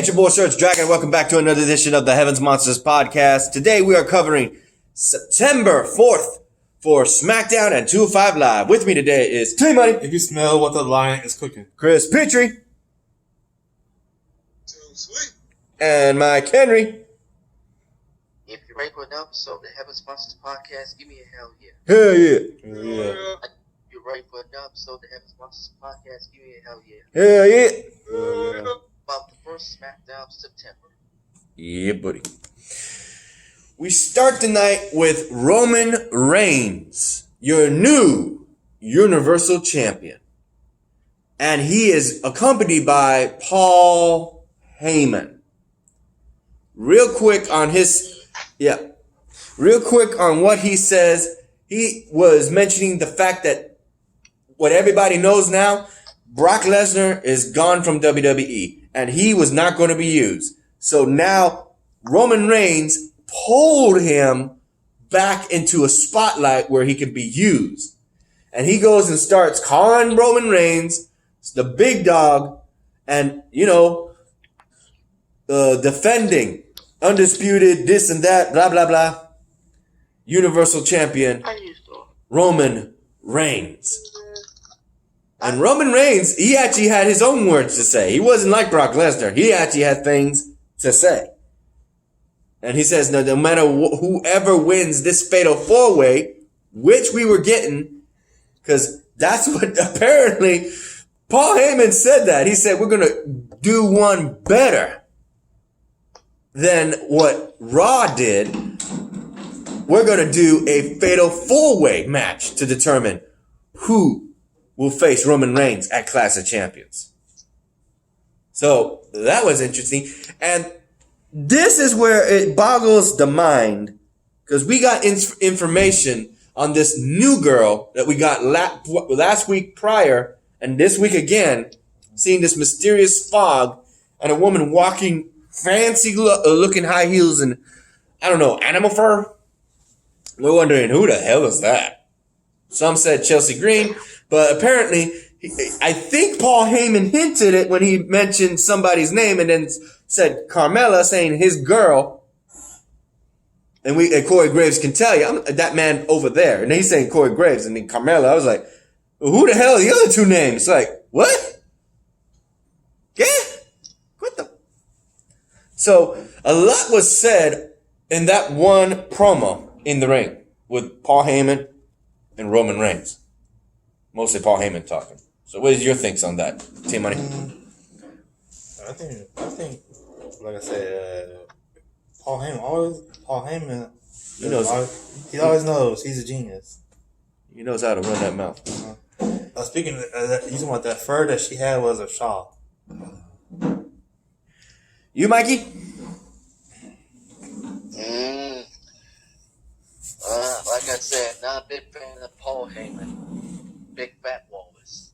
it's your boy Search Dragon. Welcome back to another edition of the Heavens Monsters podcast. Today we are covering September 4th for Smackdown and 205 Live. With me today is T-Money. If you smell what the lion is cooking. Chris Petrie. Too sweet. And Mike Henry. If you're ready for an episode of the Heavens Monsters podcast, give me a hell yeah. Hell yeah. Yeah. If you're ready for an episode of the Heavens Monsters podcast, give me a hell yeah. Hell yeah. About the first Smackdown of September. Yeah, buddy. We start the night with Roman Reigns, your new Universal Champion. And he is accompanied by Paul Heyman. Real quick on what he says, he was mentioning the fact that what everybody knows now, Brock Lesnar is gone from WWE and he was not going to be used. So now Roman Reigns pulled him back into a spotlight where he can be used. And he goes and starts calling Roman Reigns the big dog and, defending undisputed this and that, blah, blah, blah. Universal Champion Roman Reigns. And Roman Reigns, he actually had his own words to say. He wasn't like Brock Lesnar. He actually had things to say. And he says, no matter whoever wins this fatal four-way, which we were getting, because that's what apparently Paul Heyman said that. He said, we're going to do one better than what Raw did. We're going to do a fatal four-way match to determine who will face Roman Reigns at Clash of Champions. So that was interesting. And this is where it boggles the mind, because we got information on this new girl that we got last week prior and this week again, seeing this mysterious fog and a woman walking fancy looking high heels and, I don't know, animal fur. We're wondering, who the hell is that? Some said Chelsea Green, but apparently, I think Paul Heyman hinted it when he mentioned somebody's name and then said Carmella, saying his girl. And Corey Graves can tell you, I'm that man over there. And he's saying Corey Graves and then Carmella. I was like, well, who the hell are the other two names? Like, what? Yeah? What the? So, a lot was said in that one promo in the ring with Paul Heyman and Roman Reigns. Mostly Paul Heyman talking. So what is your thinks on that, T-Money? I think, like I said, Paul Heyman, he always knows. He's a genius. He knows how to run that mouth. Speaking of that, you talking about that fur that she had was a shawl. You, Mikey? Like I said, not a big fan of Paul Heyman. Big fat walrus.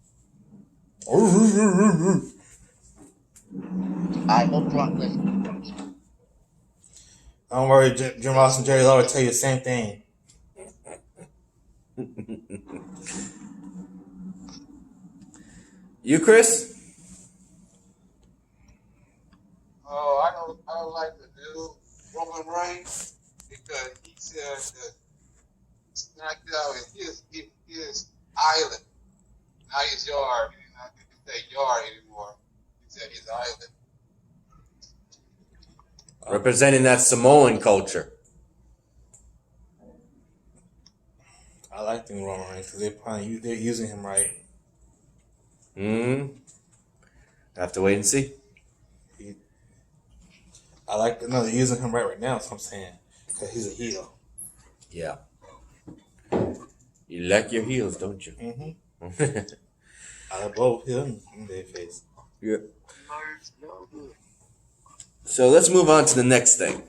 I hope Brock Lesnar comes. Don't worry, Jim Ross and Jerry Lawler tell you the same thing. You, Chris? Oh, I don't like the new Roman Reigns because he said that Smackdown is his island, not his yard. He's not going to say yard anymore. He said his island. Representing that Samoan culture. I like the Roman Reigns because they're using him right. Have to wait and see. They're using him right now. That's what I'm saying. Because he's a heel. Yeah. You like your heels, don't you? Mm-hmm. I like both him and their face. Yeah. So let's move on to the next thing.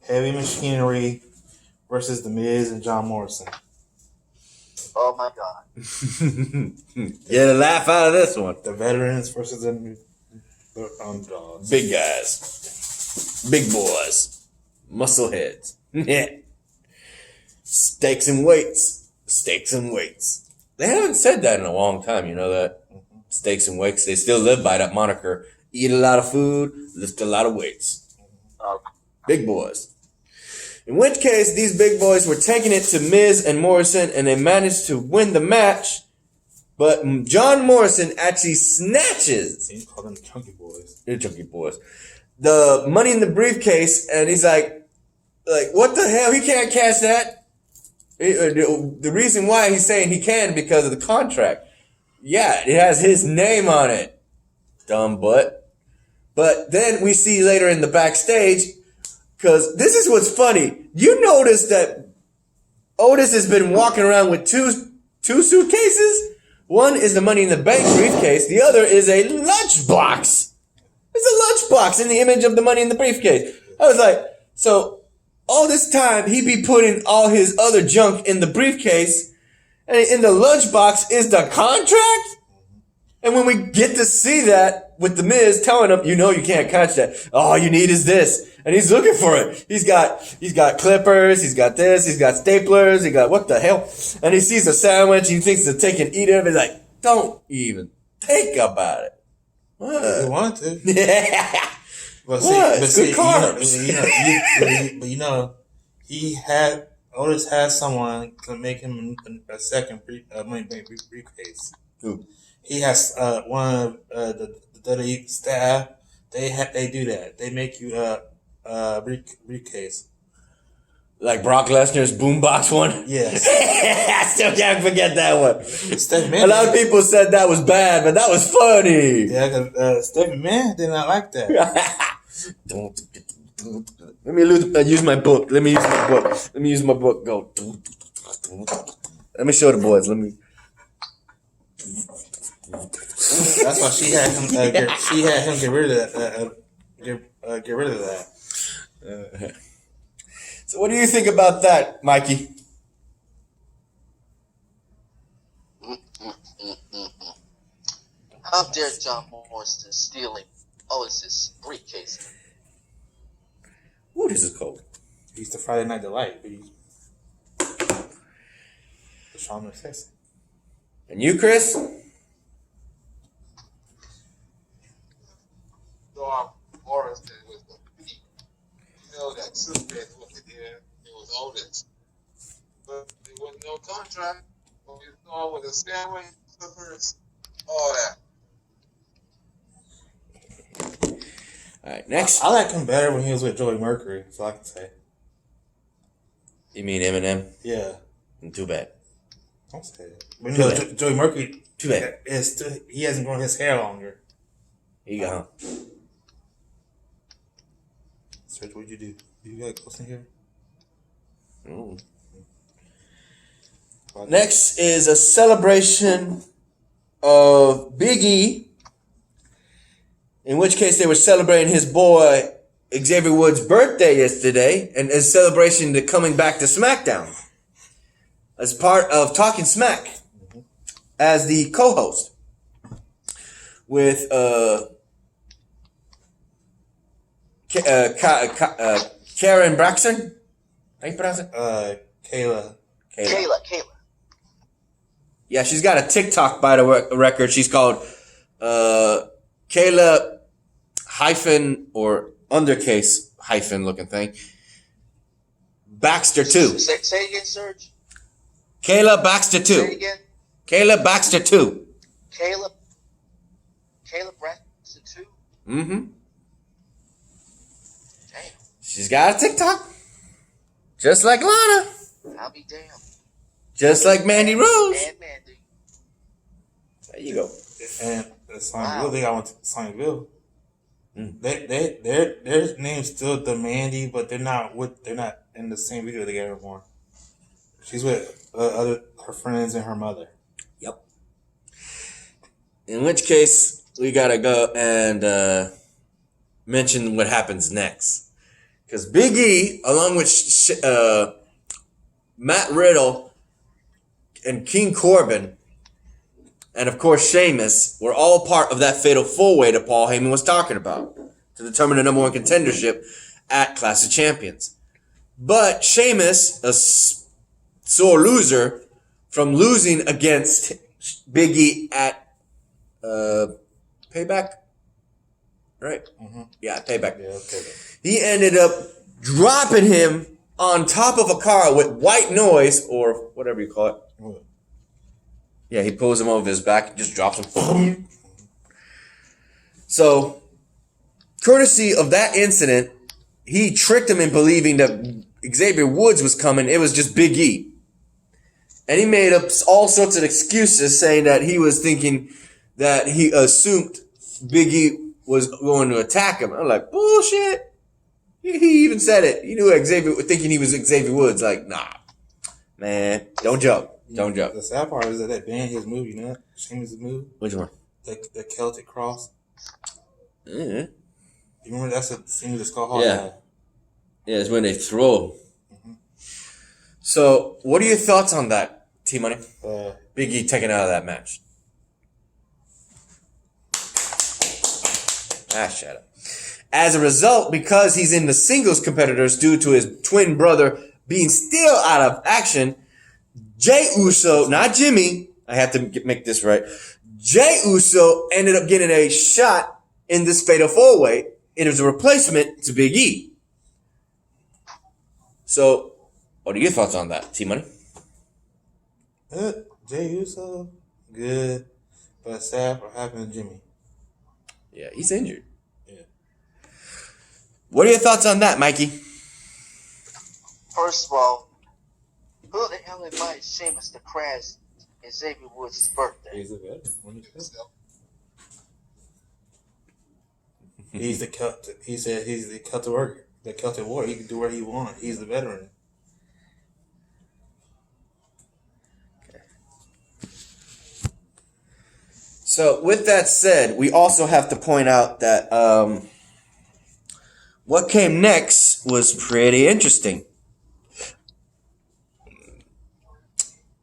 Heavy Machinery versus The Miz and John Morrison. Oh my God. Get a laugh out of this one. The veterans versus the underdogs. Big guys. Big boys. Muscle heads. Steaks and weights. Steaks and weights. They haven't said that in a long time, you know that? Steaks and weights. They still live by that moniker, eat a lot of food, lift a lot of weights. Okay. Big boys. In which case, these big boys were taking it to Miz and Morrison, and they managed to win the match. But John Morrison actually snatches. You call them chunky boys. They're chunky boys. The money in the briefcase, and he's like, what the hell? He can't cash that. The reason why he's saying he can because of the contract. Yeah, it has his name on it. Dumb butt. But then we see later in the backstage, because this is what's funny. You notice that Otis has been walking around with two suitcases. One is the Money in the Bank briefcase. The other is a lunchbox. It's a lunchbox in the image of the Money in the briefcase. I was like, so all this time he be putting all his other junk in the briefcase, and in the lunchbox is the contract? And when we get to see that with the Miz telling him, you know you can't catch that. All you need is this. And he's looking for it. He's got clippers, he's got this, he's got staplers, he got what the hell? And he sees a sandwich, he thinks to take and eat it. He's like, don't even think about it. What? They wanted to. Yeah. But It's good carbs. Otis had someone to make him a second Money Bank briefcase. Who? He has one of the WWE staff. They do that. They make you a briefcase. Like Brock Lesnar's boombox one? Yes. I still can't forget that one. Stephanie A Man. lot of people said that was bad, but that was funny. Yeah, because Stephanie Man did not like that. Let me use my book. Let me use my book. Go. Let me show the boys. That's why she had him. Get rid of that. Get rid of that. So, what do you think about that, Mikey? How dare John Morrison stealing Otis's briefcase? Ooh, this is cold. He's the Friday Night Delight. Sean says. And you, Chris? John Morrison was the beat. You know that suitcase was in here. It was Otis. But there was no contract. When you saw with the sandwich, slippers, all that. All right, next. I like him better when he was with Joey Mercury. That's all I can say. You mean Eminem? Yeah. Too bad. Don't say it. But you know, Joey Mercury, Too bad. He hasn't grown his hair longer. He gone. Serge, what'd you do? You got close in here? Ooh. Next is a celebration of Big E, in which case they were celebrating his boy Xavier Woods' birthday yesterday, and as celebration to coming back to Smackdown as part of Talking Smack as the co-host with Karen Braxton. How you pronounce it? Kayla. Kayla. Yeah, she's got a TikTok by the record. She's called Kayla hyphen or undercase hyphen looking thing. Baxter 2. Say again, Serge. Kayla Baxter 2. Say again. Kayla Baxter 2. Kayla Braxton 2. Mm-hmm. Damn. She's got a TikTok. Just like Lana. I'll be damned. Just like Mandy Rose. And Mandy. There you go. And Sonyville, they got one to Sonyville. Mm. Their name's still the Mandy, but they're not in the same video together anymore. She's with her friends and her mother. Yep. In which case, we gotta go and mention what happens next. Because Big E, along with Matt Riddle and King Corbin, and of course Sheamus, were all part of that fatal four-way that Paul Heyman was talking about to determine the number one contendership at Clash of Champions. But Sheamus, a sore loser from losing against Big E at Payback. right? Mm-hmm. Yeah, Payback. Yeah, okay. He ended up dropping him on top of a car with white noise, or whatever you call it. What? Yeah, he pulls him over his back and just drops him. So, courtesy of that incident, he tricked him in believing that Xavier Woods was coming. It was just Big E. And he made up all sorts of excuses, saying that he was thinking that he assumed Big E was going to attack him. I'm like, bullshit. He even said it. He knew Xavier, thinking he was Xavier Woods. Like, nah, man, don't joke. Don't joke. The sad part is that they banned his move, you know? Sheamus' move. Which one? The Celtic Cross. Mm-hmm. You remember that's the scene with the Skull Hard Yeah. Yeah, it's when they throw. Mm-hmm. So, what are your thoughts on that, T-Money? Big E taken out of that match. Shut up. As a result, because he's in the singles competitors due to his twin brother being still out of action, Jey Uso, not Jimmy, I have to make this right, Jey Uso ended up getting a shot in this Fatal 4-Way. It was a replacement to Big E. So, what are your thoughts on that, T-Money? Jey Uso, good, but sad for happening to Jimmy. Yeah, he's injured. Yeah. What are your thoughts on that, Mikey? First of all, who the hell invited Sheamus to crash in Xavier Woods' birthday? He's a vet. He's the Celtic. He said he's the Celtic worker, the Celtic warrior. He can do whatever he wants. He's the veteran. So, with that said, we also have to point out that what came next was pretty interesting.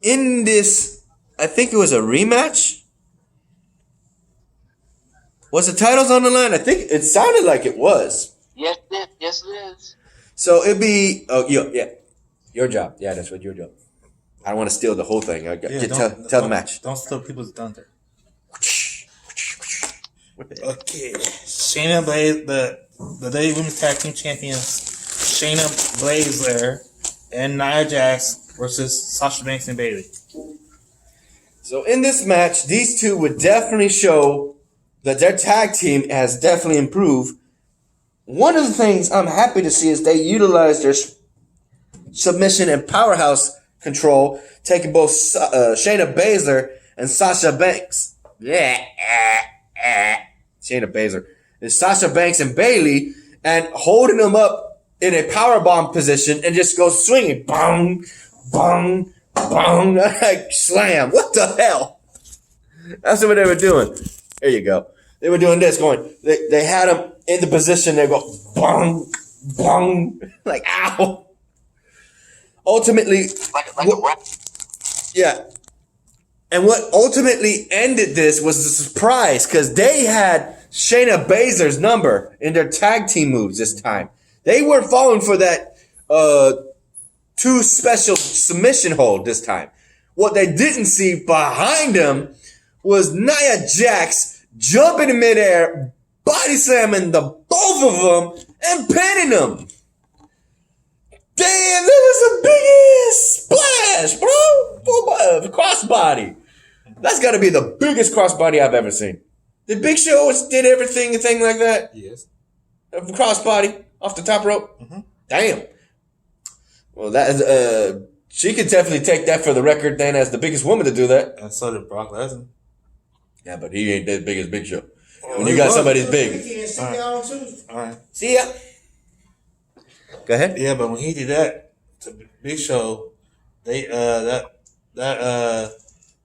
In this, I think it was a rematch. Was the titles on the line? I think it sounded like it was. Yes, it is. So it'd be your job. Yeah, that's what your job. I don't want to steal the whole thing. Tell the match. Don't steal people's thunder. Okay, Shayna Baszler, the Lady Women's Tag Team Champions, Shayna Baszler and Nia Jax versus Sasha Banks and Bayley. So in this match, these two would definitely show that their tag team has definitely improved. One of the things I'm happy to see is they utilize their submission and powerhouse control, taking both Shayna Baszler and Sasha Banks. Shayna Baszler. It's Sasha Banks and Bayley, and holding them up in a powerbomb position and just go swinging. Bong, bong, bong. Like slam. What the hell? That's what they were doing. There you go. They were doing this, going. They had them in the position. They go bong, bong, like ow. Ultimately, yeah. And what ultimately ended this was a surprise because they had Shayna Baszler's number in their tag team moves this time. They weren't falling for that two special submission hold this time. What they didn't see behind them was Nia Jax jumping in midair, body slamming the both of them and pinning them. Damn, that was a big ass splash, bro. Crossbody. That's got to be the biggest crossbody I've ever seen. Did Big Show did everything like that? Yes. Crossbody off the top rope? Mm-hmm. Damn. Well, that is, she could definitely take that for the record then as the biggest woman to do that. And so did Brock Lesnar. Yeah, but he ain't that big as Big Show. When you got somebody as big. All right. See ya. Go ahead. Yeah, but when he did that to Big Show, they that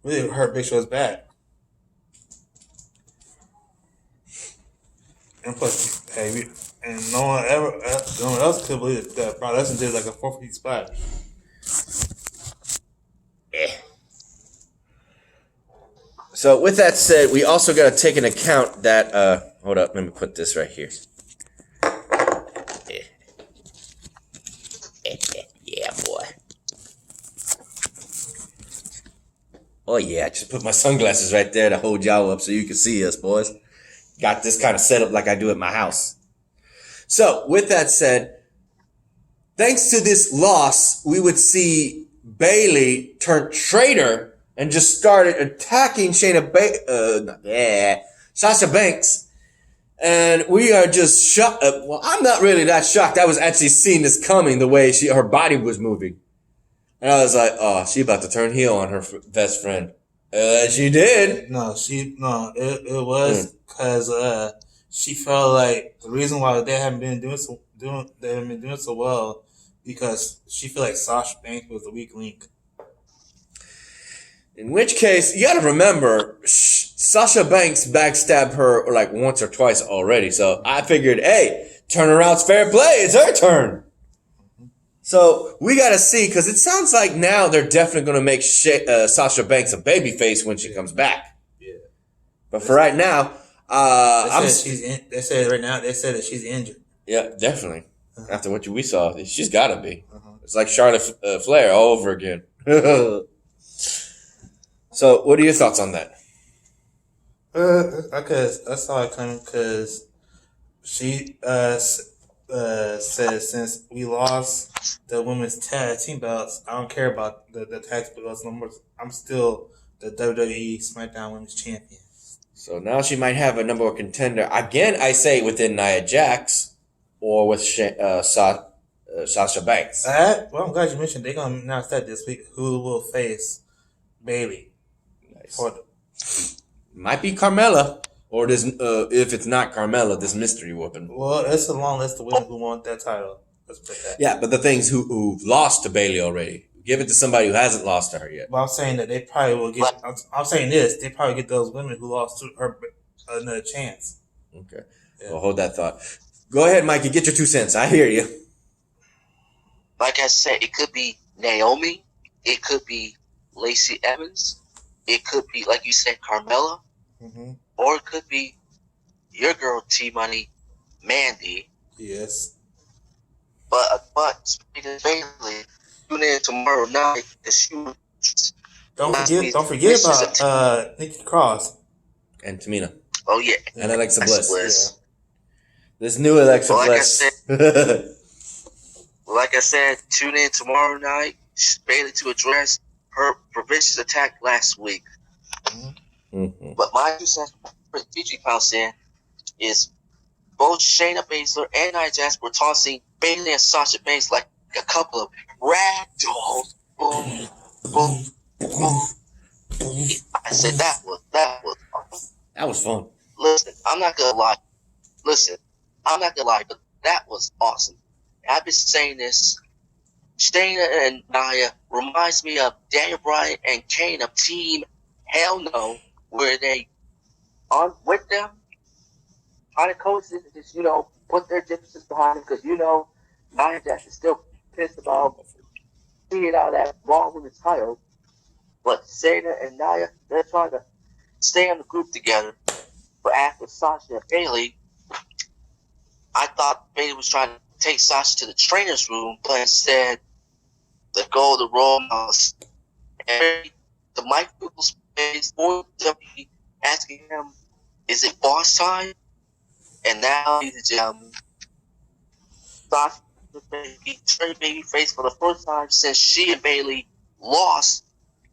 really hurt Big Show's back. And plus, no one else could believe that Brock Lesnar did like a 450 spot. So with that said, we also got to take into account that hold up, let me put this right here. Yeah, boy. Oh yeah, I just put my sunglasses right there to hold y'all up so you can see us, boys. got this kind of setup like I do at my house. So, with that said, thanks to this loss, we would see Bayley turn traitor and just started attacking Sasha Banks. And we are just shocked. Well, I'm not really that shocked. I was actually seeing this coming the way her body was moving. And I was like, oh, she about to turn heel on her best friend. She did. It was because she felt like the reason why they haven't been doing so well because she felt like Sasha Banks was the weak link. In which case, you got to remember, Sasha Banks backstabbed her like once or twice already. So I figured, hey, turnaround's fair play. It's her turn. So we got to see, because it sounds like now they're definitely going to make Sasha Banks a babyface when she comes back. Yeah. But for right now, they said that she's injured. Yeah, definitely. After what we saw, she's got to be. It's like Charlotte Flair all over again. So, what are your thoughts on that? Because I saw it coming because she said since we lost the women's tag team belts, I don't care about the tag team belts no more. I'm still the WWE SmackDown Women's Champion. So now she might have a number one contender. Again, I say within Nia Jax or with Sasha Banks. Well, I'm glad you mentioned they're going to announce that this week. Who will face Bayley? Nice. Might be Carmella. Or this, if it's not Carmella, this mystery weapon. Well, it's a long list of women who want that title. Let's put that. Yeah, but the things who've lost to Bayley already. Give it to somebody who hasn't lost to her yet. Well, I'm saying that they probably will get. I'm saying this. They probably get those women who lost to her another chance. Okay. Yeah. Well, hold that thought. Go ahead, Mikey. Get your 2 cents. I hear you. Like I said, it could be Naomi. It could be Lacey Evans. It could be, like you said, Carmella. Mm-hmm. Or it could be your girl T-Money, Mandy. Yes. But speaking of Bayley, tune in tomorrow night to shoot. Don't forget about Nikki Cross and Tamina. Oh yeah, and Alexa Bliss. Yeah. This new Alexa Bliss. Like I said, tune in tomorrow night. Bayley to address her vicious attack last week. Mm-hmm. But my 2 cents for PG Pounds in is both Shayna Baszler and Nia Jax were tossing Bayley and Sasha Banks like a couple of rag dolls. Boom, boom, boom. I said that was awesome. That was fun. Listen, I'm not gonna lie, but that was awesome. I've been saying this. Shayna and Nia reminds me of Daniel Bryan and Kane of Team Hell No, where they on with them, trying to coach this and just, put their differences behind them, because, Nia Jax is still pissed about seeing out that Raw Women's title. But Shayna and Nia, they're trying to stay in the group together. But after Sasha and Bayley, I thought Bayley was trying to take Sasha to the trainer's room, but instead, the goal to Raw Mouse. And the microphone space for WWE asking him, is it boss time? And now he's Sasha turned baby face for the first time since she and Bayley lost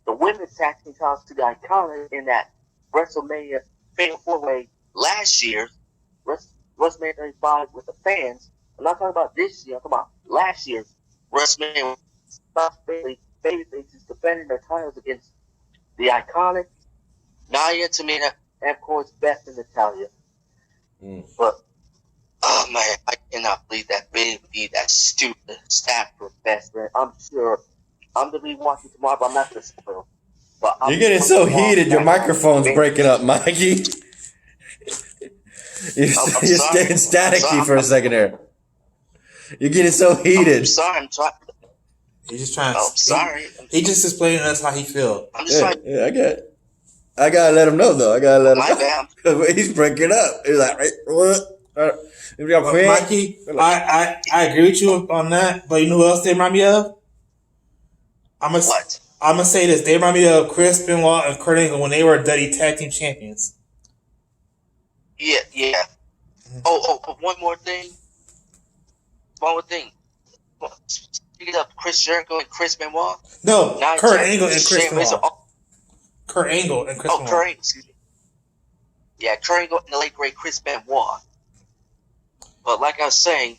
the women's tag team titles to the Iconic in that WrestleMania Fatal 4-Way last year, WrestleMania 35 with the fans. I'm not talking about this year, I'm talking about last year's WrestleMania. Sasha Bayley babyfaces defending their titles against the Iconic, Nia, Tamina, and of course Beth and Natalya. But oh man, I cannot believe that Bayley, that stupid Stafford best friend. I'm sure I'm gonna be watching tomorrow, but I'm not gonna spoil. But you're getting so heated, your microphone's breaking up, Mikey. You're staying staticky for a second there. You're getting so heated. I'm sorry, I'm trying. He's just trying. Oh, sorry. He just explaining to us how he feels. I'm just trying. Yeah, I get it. I gotta let him know though. My bad. He's breaking up. He's like, what? Mikey, I agree with you on that. But you know who else they remind me of? I'm gonna say this. They remind me of Chris Benoit and Kurt Angle when they were Duddy Tag Team Champions. Yeah. Oh, one more thing. Speaking of Chris Jericho and Chris Benoit. No, Nia Kurt Jax Angle and and Chris Shayna Baszler. Benoit. Kurt Angle and Chris Oh, Benoit. Kurt Angle, excuse me. Yeah, Kurt Angle and the late great Chris Benoit. But like I was saying,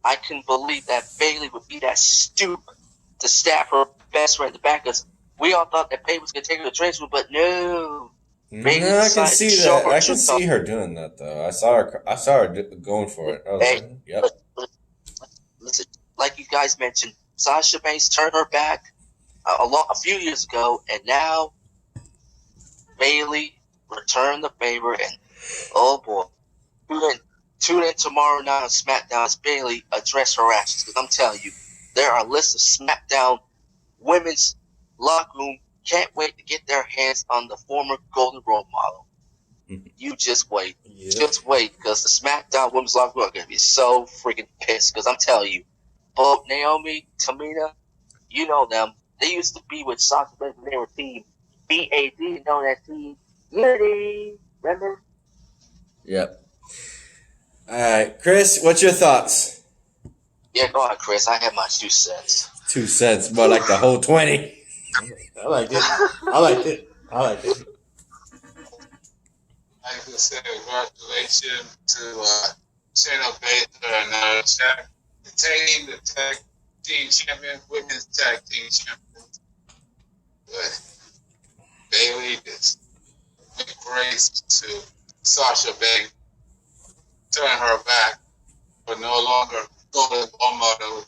I couldn't believe that Bayley would be that stupid to stab her best friend in the back, because we all thought that Bayley was going to take her to the dressing room, but no. Bayley No, I can decided see to show that. her I true can see her doing that though. I saw her going for it. I was Hey, like, yep. Listen, like you guys mentioned, Sasha Banks turned her back a few years ago, and now Bayley returned the favor, and oh boy, tune in tomorrow night on Smackdown as Bayley address her actions. Because I'm telling you, there are lists of Smackdown women's locker room can't wait to get their hands on the former Golden Role model. You just wait. Yeah. Just wait, because the SmackDown women's locker room are going to be so freaking pissed. Because I'm telling you, both Naomi, Tamina, you know them. They used to be with Sasha Banks when they were team BAD, you know that team Unity. Remember? Yep. All right, Chris, what's your thoughts? Yeah, go on, Chris. I have my 2 cents. 2 cents, more like the whole 20. I like it. I like it. I just say congratulations to Shayna Baszler and the tag team champion, women's tag team champion. But Bayley just went grace to Sasha Banks, turn her back, but no longer golden ball model.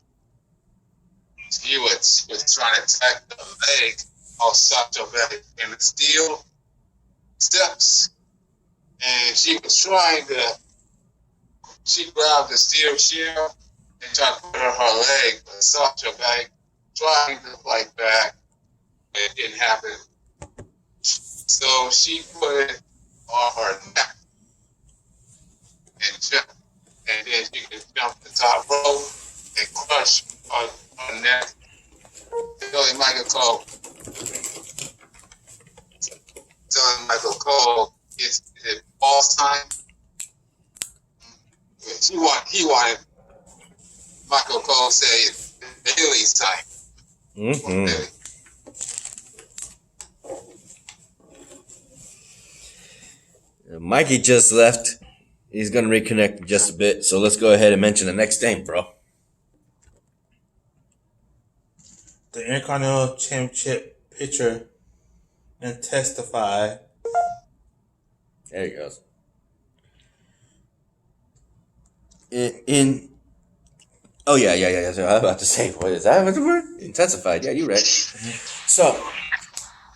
She was trying to attack the leg of Sasha Banks in the steel steps. And she grabbed the steel chair and tried to put her leg, but Sasha Banks trying to fight back, but it didn't happen. So she put it on her neck and jumped, and then she could jump the top rope and crush her neck. Telling Michael Cole it's boss time. He wanted Michael Cole say it's Bayley's time. Mm-hmm. Mikey just left. He's going to reconnect in just a bit. So let's go ahead and mention the next name, bro. The Intercontinental Championship picture and testify. There he goes. Oh, yeah. So I was about to say, what is that? What's the word? Intensified. Yeah, you're right. So,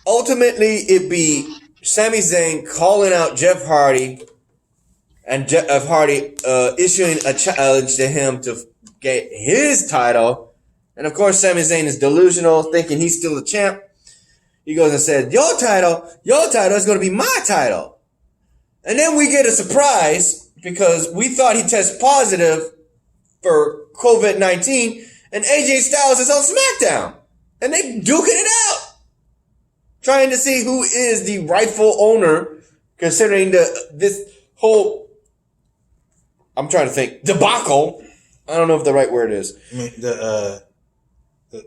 ultimately, it'd be Sami Zayn calling out Jeff Hardy and Jeff Hardy issuing a challenge to him to get his title. And, of course, Sami Zayn is delusional, thinking he's still the champ. He goes and said, your title is going to be my title. And then we get a surprise because we thought he tested positive for COVID-19 and AJ Styles is on Smackdown. And they duking it out. Trying to see who is the rightful owner considering this whole, I'm trying to think, debacle. I don't know if the right word is. I mean,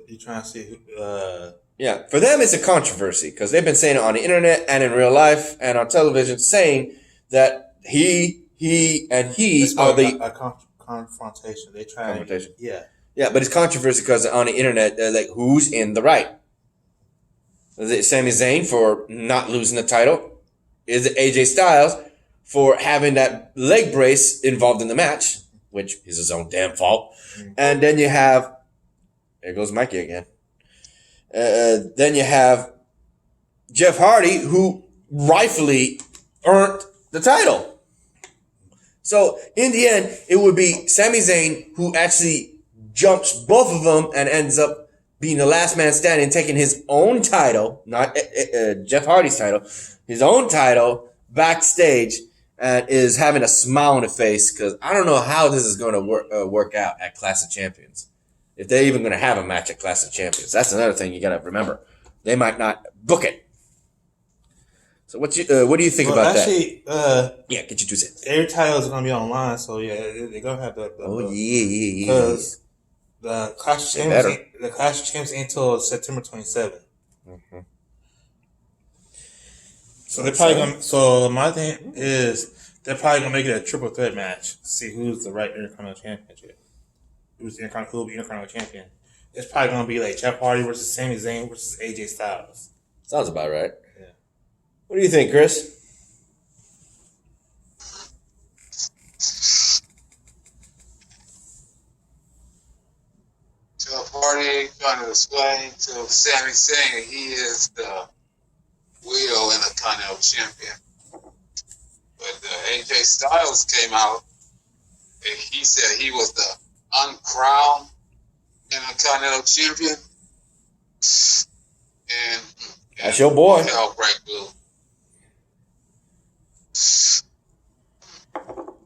you trying to see who, Yeah, for them it's a controversy because they've been saying it on the internet and in real life and on television, saying that he are the confrontation. They try confrontation. Yeah, but it's controversy because on the internet they're like, who's in the right? Is it Sami Zayn for not losing the title? Is it AJ Styles for having that leg brace involved in the match, which is his own damn fault? And then you have, there goes Mikey again. Then you have Jeff Hardy, who rightfully earned the title. So in the end, it would be Sami Zayn who actually jumps both of them and ends up being the last man standing, taking his own title, not Jeff Hardy's title, his own title backstage, and is having a smile on his face because I don't know how this is going to work out at Clash of Champions. If they're even going to have a match at Clash of Champions. That's another thing you got to remember. They might not book it. So what do you think about that? Yeah, get your 2 cents. Every title is gonna be online, so yeah, they're gonna have the yeah. Because the Clash of Champions ain't until September 27th. Mm-hmm. So they're probably gonna. So my thing is they're probably gonna make it a triple threat match. See who's the right Intercontinental Championship. Who will be Intercontinental Champion? It's probably gonna be like Jeff Hardy versus Sami Zayn versus AJ Styles. Sounds about right. Yeah. What do you think, Chris? Jeff Hardy trying to explain to Sami Zayn that he is the real Intercontinental Champion. But AJ Styles came out and he said he was the uncrowned Intercontinental Champion. And that's your boy. Break blue.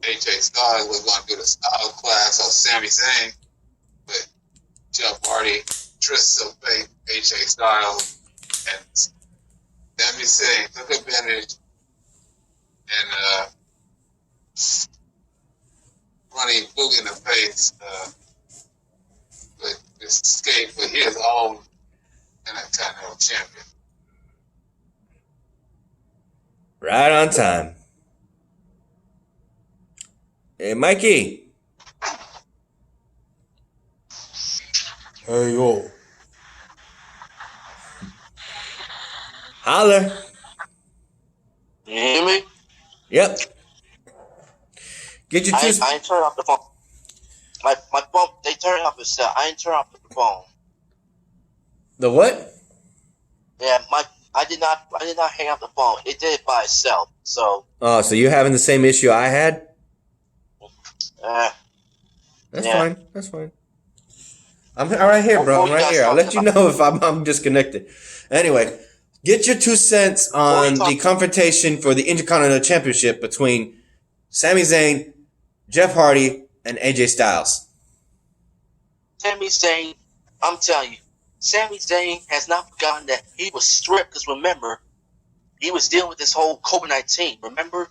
AJ Styles was going to do the style class on Sami Zayn, but Jeff Hardy tristed AJ Styles, and Sami Zayn took advantage and running Boogie in the face, but escaped with his own Intercontinental Champion. Right on time. Hey, Mikey. Hey, yo. Holler. You hear me? Yep. Get your I ain't turn off the phone. My phone, they turned off itself. I ain't turn off the phone. The what? Yeah, I did not hang up the phone. It did it by itself. So. Oh, so you're having the same issue I had? That's fine. That's fine. I'm right here, bro. I'm right here. I'll let you know if I'm disconnected. Anyway, get your 2 cents on the confrontation for the Intercontinental Championship between Sami Zayn, Jeff Hardy, and AJ Styles. Sami Zayn, I'm telling you, Sami Zayn has not forgotten that he was stripped. Because remember, he was dealing with this whole COVID-19. Remember?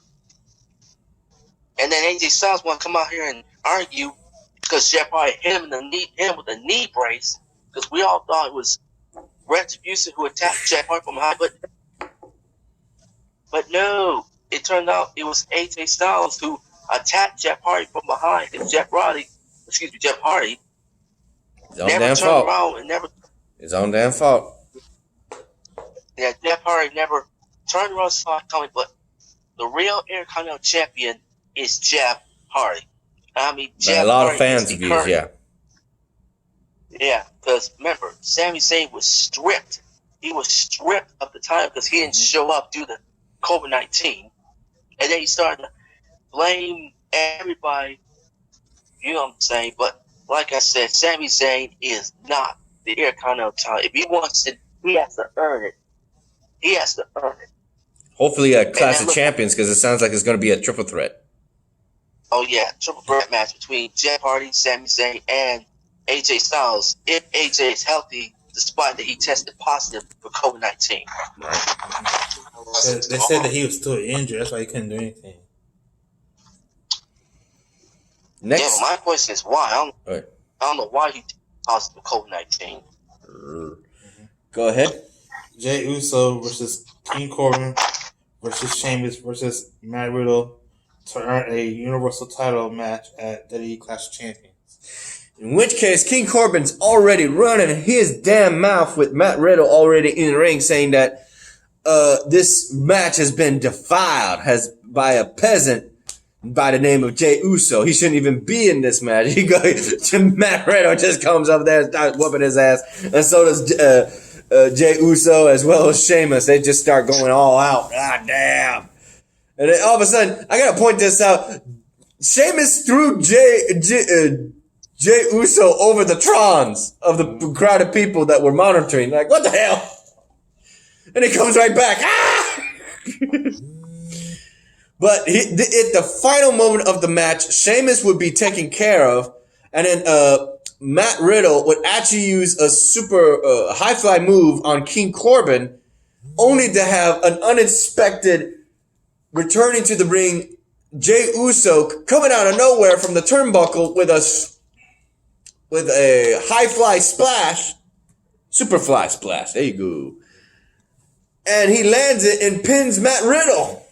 And then AJ Styles want to come out here and argue because Jeff Hardy hit him with a knee brace, because we all thought it was Retribution who attacked Jeff Hardy from behind, but no, it turned out it was AJ Styles who attacked Jeff Hardy from behind. And Jeff Hardy his own damn fault. His own damn fault. Yeah, Jeff Hardy never turned around, saw it coming, but the real Intercontinental Champion is Jeff Hardy. I mean, Jeff a lot Hardy of fans' views, yeah. Yeah, because remember, Sami Zayn was stripped. He was stripped of the title because he didn't show up due to COVID-19. And then he started to blame everybody. You know what I'm saying? But like I said, Sami Zayn is not the Intercontinental title. If he wants it, he has to earn it. He has to earn it. Hopefully a Clash of Champions, because it sounds like it's going to be a triple threat. Oh, yeah, triple threat match between Jeff Hardy, Sami Zayn, and AJ Styles, if AJ is healthy, despite that he tested positive for COVID-19. They said that he was still injured. That's why he couldn't do anything. Next. Yeah, but my question is why? I don't know why he tested positive for COVID-19. Go ahead. Jey Uso versus King Corbin versus Sheamus versus Matt Riddle to earn a Universal title match at WWE Clash of Champions. In which case, King Corbin's already running his damn mouth with Matt Riddle already in the ring, saying that this match has been defiled by a peasant by the name of Jey Uso. He shouldn't even be in this match. Matt Riddle just comes up there and starts whooping his ass, and so does Jey Uso as well as Sheamus. They just start going all out. God damn. And then all of a sudden, I gotta point this out. Sheamus threw Jey Uso over the Trons of the crowd of people that were monitoring. Like, what the hell? And he comes right back. Ah! But at the final moment of the match, Sheamus would be taken care of. And then Matt Riddle would actually use a super high fly move on King Corbin only to have an unexpected returning to the ring, Jey Uso coming out of nowhere from the turnbuckle with a high fly splash, super fly splash. There you go. And he lands it and pins Matt Riddle.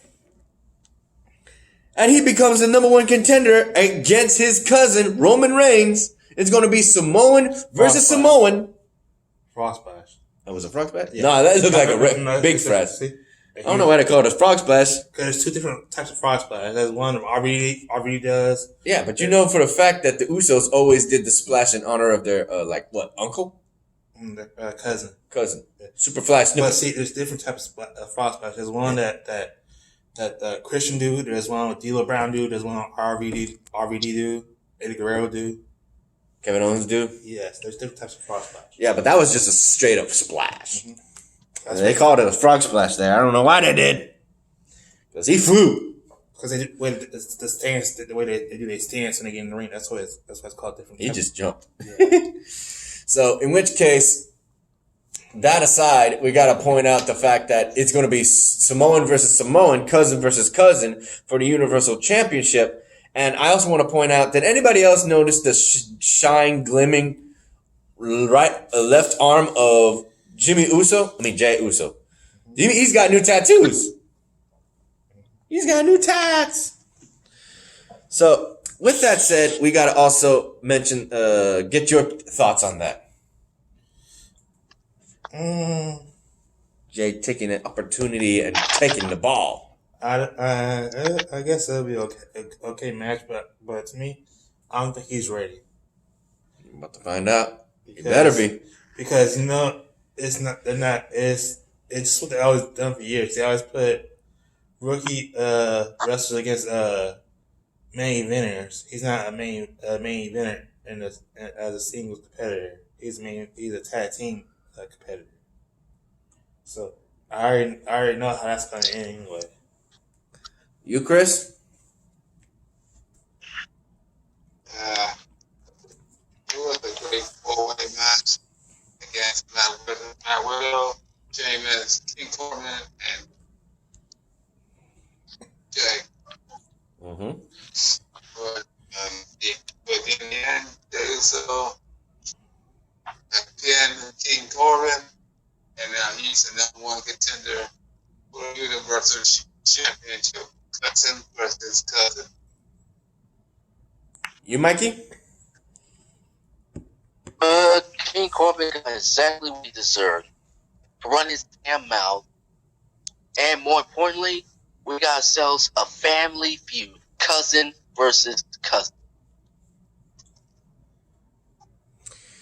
And he becomes the #1 contender against his cousin, Roman Reigns. It's going to be Samoan versus Samoan. Frog splash. That was a frog splash? Yeah. No, that looks like a big splash. I don't know why they call it a frog splash. Because there's two different types of frog splash. There's one that RVD does. Yeah, but you know for the fact that the Usos always did the splash in honor of their, uncle? Their cousin. Cousin. Yeah. Super fly snipper. But see, there's different types of frog splash. There's one that Christian dude. There's one with D'Lo Brown dude. There's one RVD dude. Eddie Guerrero dude. Kevin Owens dude? Yes, there's different types of frog splash. Yeah, but that was just a straight up splash. Mm-hmm. They called it a frog splash there. I don't know why they did. Because he flew. Because they do the stance, the way they do their stance when they get in the ring. That's why it's called different. He just jumped. Yeah. So, in which case, that aside, we got to point out the fact that it's going to be Samoan versus Samoan, cousin versus cousin for the Universal Championship. And I also want to point out, did anybody else notice the shine glimming left arm of Jey Uso? He's got new tattoos. He's got new tats. So, with that said, we got to also mention, get your thoughts on that. Jay taking an opportunity and taking the ball. I guess it'll be okay match, but to me, I don't think he's ready. I'm about to find out. He better be. Because it's not. They're not. It's just what they always done for years. They always put rookie wrestlers against main eventers. He's not a main eventer as a singles competitor. He's a tag team competitor. So I already know how that's going to end anyway. You, Chris? It was a great four-way match against Matt Riddle, Sheamus, King Corbin, and Jay. Mm-hmm. But in the end, they also pinned King Corbin, and now he's the #1 contender for the Universal Championship. Cousin versus cousin. You, Mikey? King Corbin got exactly what he deserved. To run his damn mouth. And more importantly, we got ourselves a family feud. Cousin versus cousin.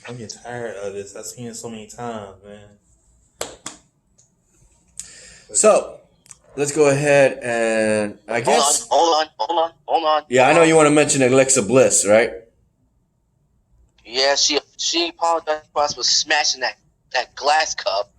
I'm getting tired of this. I've seen it so many times, man. So, let's go ahead and I guess. Hold on. Yeah, I know you want to mention Alexa Bliss, right? Yeah, she apologized for us for smashing that glass cup.